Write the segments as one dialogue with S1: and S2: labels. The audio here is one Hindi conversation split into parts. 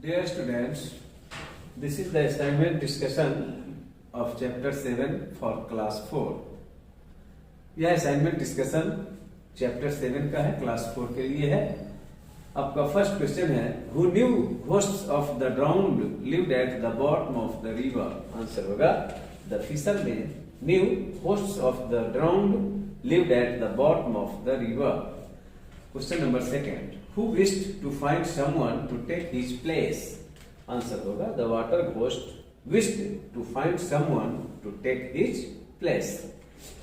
S1: Dear students, this is the assignment discussion of chapter 7 for class 4. यह assignment discussion chapter 7 का है, class 4 के लिए है. आपका first question है, who knew hosts of the drowned lived at the bottom of the river? Answer होगा, the fishermen knew hosts of the drowned lived at the bottom of the river. Question number 2, who wished to find someone to take his place? Answer होगा, the water ghost wished to find someone to take his place.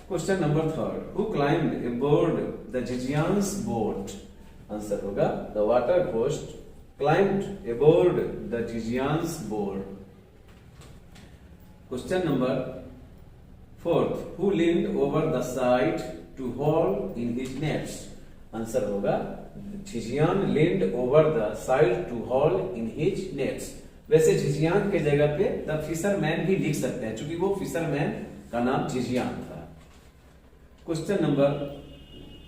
S1: Question number 3, who climbed aboard the Gigian's boat? Answer होगा, the water ghost climbed aboard the Gigian's boat. Question number 4, who leaned over the side to haul in his nets? Answer होगा, झिझियान leaned over the side to haul in his nets. वैसे झिझियान के जगह पे द फिशरमैन भी लिख सकते हैं, क्योंकि वो फिशरमैन का नाम झिझियान था. Question number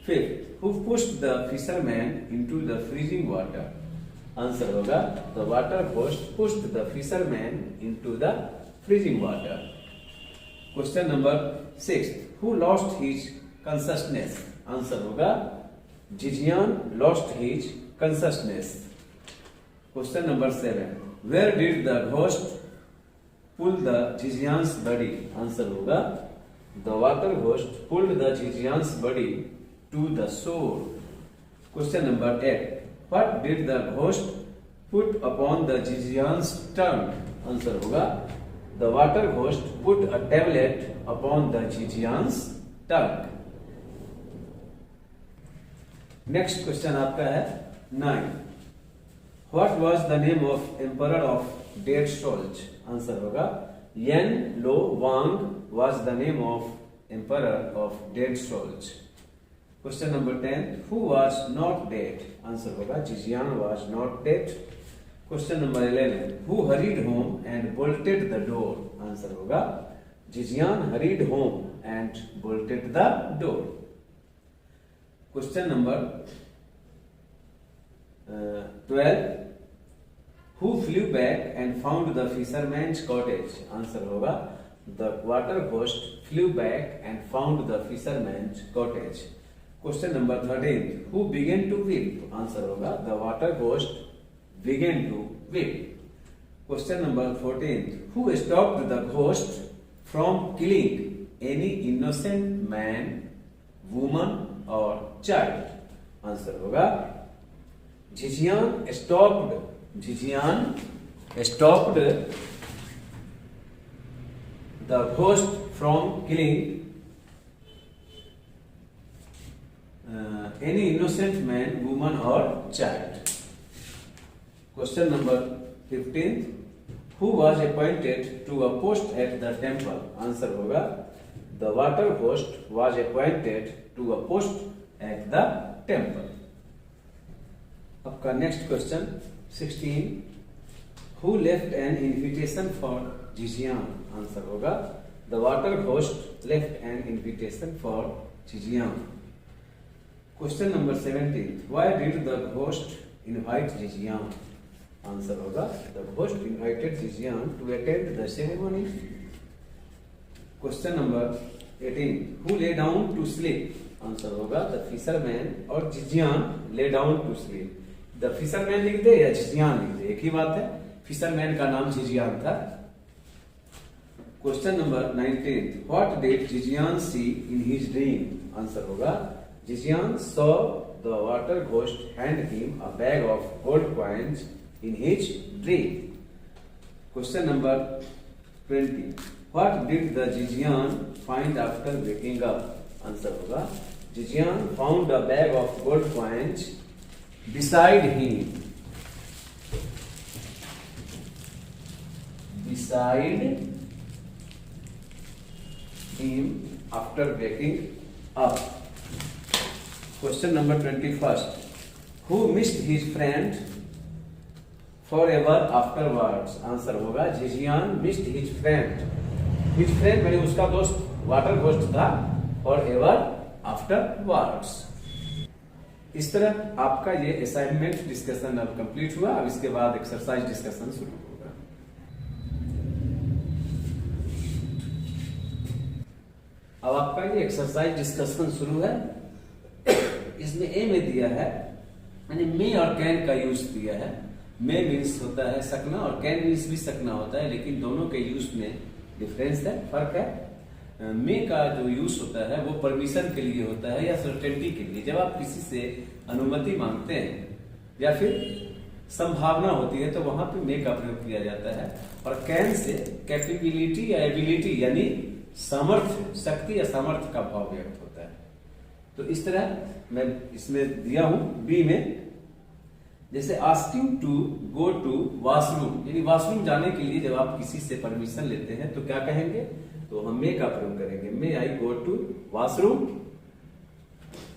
S1: 5, who pushed the fisherman into the freezing water? Answer होगा, the water ghost pushed the fisherman into the freezing water. Question number 6, who lost his consciousness? Answer होगा, Gigian lost his consciousness. Question number 7, where did the ghost pull the Gigian's body? Answer होगा, the water ghost pulled the Gigian's body to the shore. Question number 8, what did the ghost put upon the Gigian's tongue? Answer होगा, the water ghost put a tablet upon the Gigian's tongue. Next question आपका है 9, what was the name of emperor of dead souls? Answer होगा, Yen Lo Wang was the name of emperor of dead souls. Question number 10, who was not dead? Answer होगा, Jijian was not dead. Question number 11, who hurried home and bolted the door? Answer होगा, Jijian hurried home and bolted the door. Question number 12, who flew back and found the fisherman's cottage? Answer होगा, the water ghost flew back and found the fisherman's cottage. Question number 13, who began to weep? Answer होगा, the water ghost began to weep. Question number 14, who stopped the ghost from killing any innocent man, woman और चाइल्ड? आंसर होगा, Zhizhian stopped the ghost from killing any innocent man, woman और child. Question number 15, who was appointed to a post at the temple? Answer होगा, the water ghost was appointed to a post at the temple. आपका next question 16, who left an invitation for Gigian? Answer होगा, the water ghost left an invitation for Gigian. Question number 17, why did the ghost invite Gigian? Answer होगा, the ghost invited Gigian to attend the ceremony. Question number 18, who lay down to sleep? Answer होगा, the fisherman और Gigian lay down to sleep. The fisherman लिख दे या Gigian लिख दे, एक ही बात है. फिशरमैन का नाम Gigian था. Question number 19, what did Gigian see in his dream? Answer होगा, Gigian saw the water ghost hand him a bag of gold coins in his dream. Question number 20, what did the Gigian find after waking up? Answer होगा, Gigian found a bag of gold coins beside him. After waking up. Question number 21, who missed his friend forever afterwards? Answer होगा, Gigian missed his friend. His friend मैंने उसका दोस्त वाटर घोस्ट था forever afterwards. इस तरह आपका ये असाइनमेंट डिस्कशन अब कंप्लीट हुआ। अब इसके बाद एक्सरसाइज डिस्कशन शुरू होगा। अब आपका ये एक्सरसाइज डिस्कशन शुरू है। इसमें ए में दिया है, यानी मे और कैन का यूज दिया है। मे मीन्स होता है सकना और कैन मीन्स भी सकना होता है, लेकिन दोनों के यूज में डिफरेंस है, फर्क है। मे का जो यूज होता है वो परमिशन के लिए होता है या सर्टेनिटी के लिए, जब आप किसी से अनुमति मांगते हैं या फिर संभावना होती है तो वहां पे मे का प्रयोग किया जाता है। और कैन से कैपेबिलिटी या एबिलिटी यानी सामर्थ्य, शक्ति या सामर्थ्य का भाव व्यक्त होता है। तो इस तरह मैं इसमें दिया हूं बी में, जैसे asking to go to washroom, यानी वॉशरूम जाने के लिए जब आप किसी से परमिशन लेते हैं तो क्या कहेंगे, तो हम मे का प्रयोग करेंगे, मे आई गो टू वॉशरूम।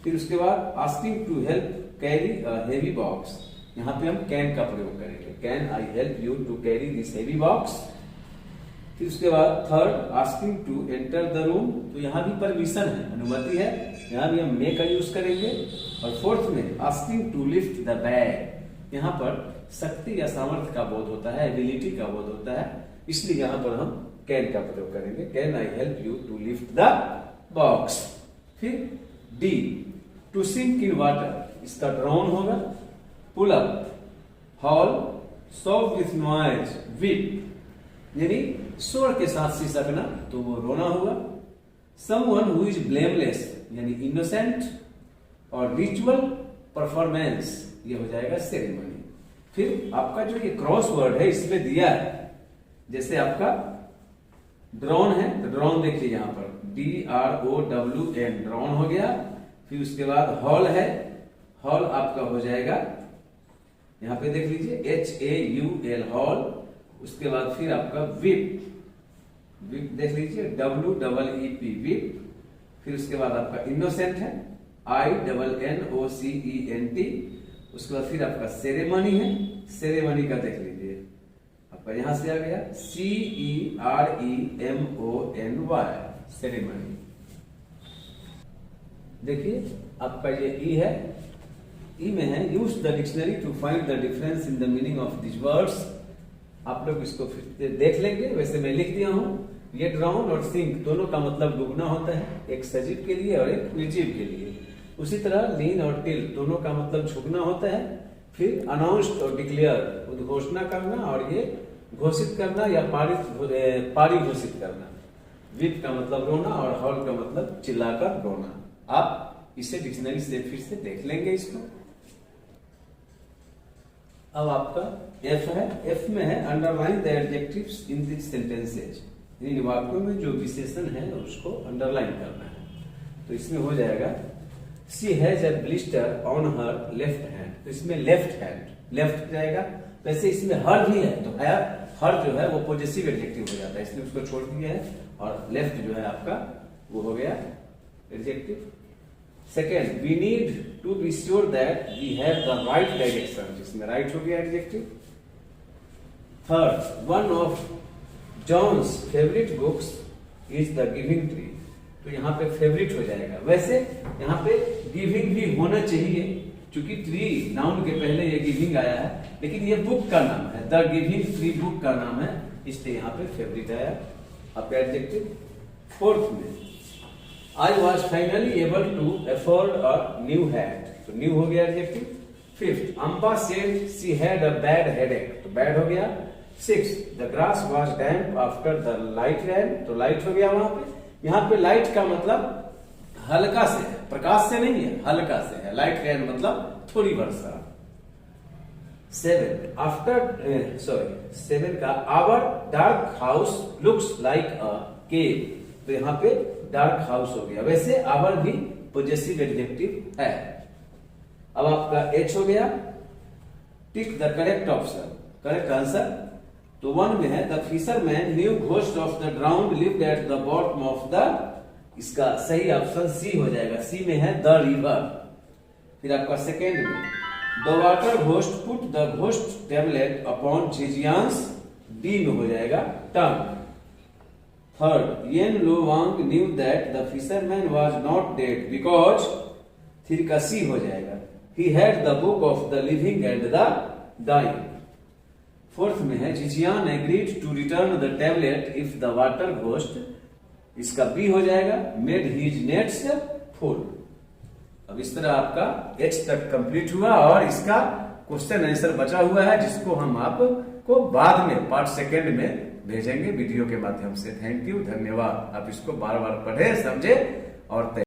S1: फिर उसके बाद asking to help carry a heavy box, यहां पे हम कैन का प्रयोग करेंगे, can I help you to carry this heavy box. फिर उसके बाद third asking to enter the room, तो यहां भी परमिशन है, अनुमति है, यहां भी हम मे का यूज करेंगे। और फोर्थ में asking to lift the bag, यहाँ पर शक्ति या सामर्थ्य का बोध होता है, एबिलिटी का बोध होता है, इसलिए यहां पर हम कैन का प्रयोग करेंगे, can I help you to lift the box. फिर D to sink in water, इसका ड्राउन होगा, pull up, haul, soft with noise, weep यानी शोर के साथ सिसकना, तो वो रोना हुआ। समवन हु इज ब्लेमलेस यानी इनोसेंट, और रिचुअल परफॉर्मेंस ये हो जाएगा सेरेमनी। फिर आपका जो ये क्रॉस वर्ड है इसमें दिया है, जैसे आपका ड्रोन है तो ड्रोन देखिए यहां पर DROWN ड्रोन हो गया। फिर उसके बाद हॉल है, हॉल आपका हो जाएगा यहां पे देख लीजिए HAUL हॉल। उसके बाद फिर आपका विप, विप देख लीजिए WEEP विप। फिर उसके बाद आपका इनोसेंट है INNOCENT। उसके बाद फिर आपका सेरेमनी है, सेरेमनी का देख लीजिए आपका यहां से आ गया CEREMONY सेरेमनी। देखिए आपका ये ई है, ई में है use the dictionary to find the difference in the meaning of this words. आप लोग इसको फिर देख लेंगे, वैसे मैं लिख दिया हूं। ये ड्राउन और सिंक दोनों का मतलब डूबना होता है, एक सजीव के लिए और एक निर्जीव के लिए। उसी तरह लीन और टिल दोनों का मतलब झुकना होता है। फिर अनाउंस्ड और डिक्लेयर उद्घोषणा करना, और ये घोषित करना या पारी घोषित करना। विप का मतलब रोना और हॉल का मतलब चिल्लाकर रोना। आप इसे डिक्शनरी से फिर से देख लेंगे इसको। अब आपका एफ है, एफ में है underline the adjectives in this sentences, इन वाक्यों में जो विशेषण है उसको अंडरलाइन करना है। तो इसमें हो जाएगा she has a blister on her left hand, तो इसमें लेफ्ट हैंड लेफ्ट जाएगा। वैसे इसमें हर भी है तो हर जो है वो पॉजिटिव एडजेक्टिव हो जाता है, इसलिए उसको छोड़ दिया है। और लेफ्ट जो है आपका वो हो गया adjective. Second we need to be sure that we have the right direction, जिसमें राइट हो गया adjective. Third one of John's favourite books is the Giving Tree, तो यहाँ पे फेवरेट हो जाएगा। वैसे यहाँ पे गिविंग भी होना चाहिए, क्योंकि ट्री नाउन के पहले ये गिविंग आया है, लेकिन ये बुक का नाम है, द गिविंग ट्री बुक का नाम है, इसलिए यहाँ पे फेवरेट आया आपका एडजेक्टिव। फोर्थ में I was finally able to afford a new hat, तो न्यू हो गया adjective. Fifth Ampa said she had a bad headache, तो बैड हो गया। Six the grass was damp after the light rain, तो लाइट हो गया वहां पे। यहाँ पे लाइट का मतलब हल्का से है, प्रकाश से नहीं है, हल्का से है। लाइट रैन मतलब थोड़ी वर्षा। सेवन आफ्टर सेवन का our dark house looks like a cave, तो यहाँ पे डार्क हाउस हो गया। वैसे आवर भी पॉजेसिव एडजेक्टिव है। अब आपका एच हो गया, tick the correct option, correct answer. तो वन में है the fisherman new ghost of the drowned lived at the bottom of the, इसका सही ऑप्शन सी हो जाएगा, सी में है द रिवर। फिर आपका सेकेंड में the water ghost put the ghost tablet upon Zhizhian's, D में हो जाएगा tongue. Third Yen Lo Wang knew that the fisherman was not dead because, फिर का सी हो जाएगा he had the book of the living and the dying. Fourth में है Jijian agreed to return the tablet if the water ghost, इसका बी हो जाएगा, मेड हिज नेट्स फुल। अब इस तरह आपका एच तक कंप्लीट हुआ और इसका क्वेश्चन आंसर बचा हुआ है, जिसको हम आपको बाद में पार्ट सेकेंड में भेजेंगे वीडियो के माध्यम से। थैंक यू, धन्यवाद। आप इसको बार बार पढ़े, समझे और